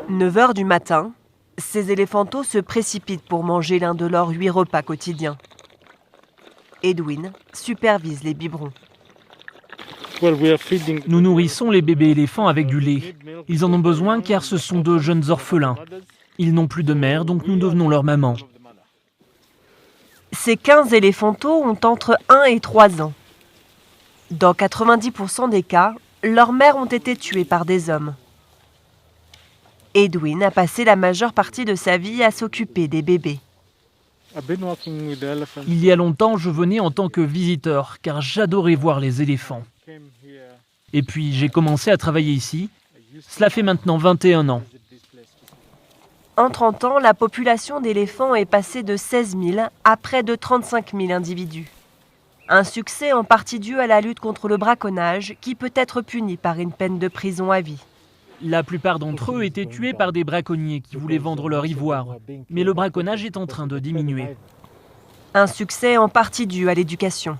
9 heures du matin, ces éléphantos se précipitent pour manger l'un de leurs 8 repas quotidiens. Edwin supervise les biberons. Nous nourrissons les bébés éléphants avec du lait. Ils en ont besoin car ce sont de jeunes orphelins. Ils n'ont plus de mère, donc nous devenons leur maman. Ces 15 éléphantos ont entre 1 et 3 ans. Dans 90% des cas, leurs mères ont été tuées par des hommes. Edwin a passé la majeure partie de sa vie à s'occuper des bébés. Il y a longtemps, je venais en tant que visiteur car j'adorais voir les éléphants. Et puis j'ai commencé à travailler ici. Cela fait maintenant 21 ans. En 30 ans, la population d'éléphants est passée de 16 000 à près de 35 000 individus. Un succès en partie dû à la lutte contre le braconnage qui peut être puni par une peine de prison à vie. La plupart d'entre eux étaient tués par des braconniers qui voulaient vendre leur ivoire. Mais le braconnage est en train de diminuer. Un succès en partie dû à l'éducation.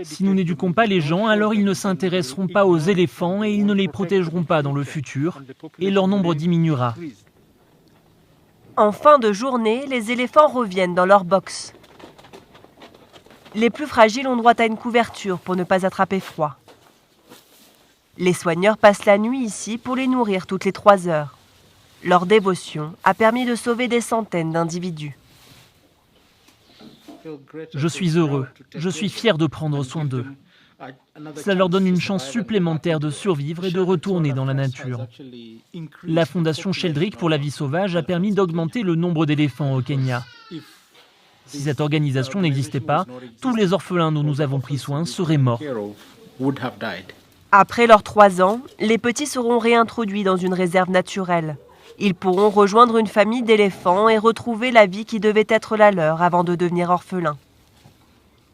Si nous n'éduquons pas les gens, alors ils ne s'intéresseront pas aux éléphants et ils ne les protégeront pas dans le futur. Et leur nombre diminuera. En fin de journée, les éléphants reviennent dans leur box. Les plus fragiles ont droit à une couverture pour ne pas attraper froid. Les soigneurs passent la nuit ici pour les nourrir toutes les 3 heures. Leur dévotion a permis de sauver des centaines d'individus. Je suis heureux, je suis fier de prendre soin d'eux. Cela leur donne une chance supplémentaire de survivre et de retourner dans la nature. La fondation Sheldrick pour la vie sauvage a permis d'augmenter le nombre d'éléphants au Kenya. Si cette organisation n'existait pas, tous les orphelins dont nous avons pris soin seraient morts. Après leurs 3 ans, les petits seront réintroduits dans une réserve naturelle. Ils pourront rejoindre une famille d'éléphants et retrouver la vie qui devait être la leur avant de devenir orphelins.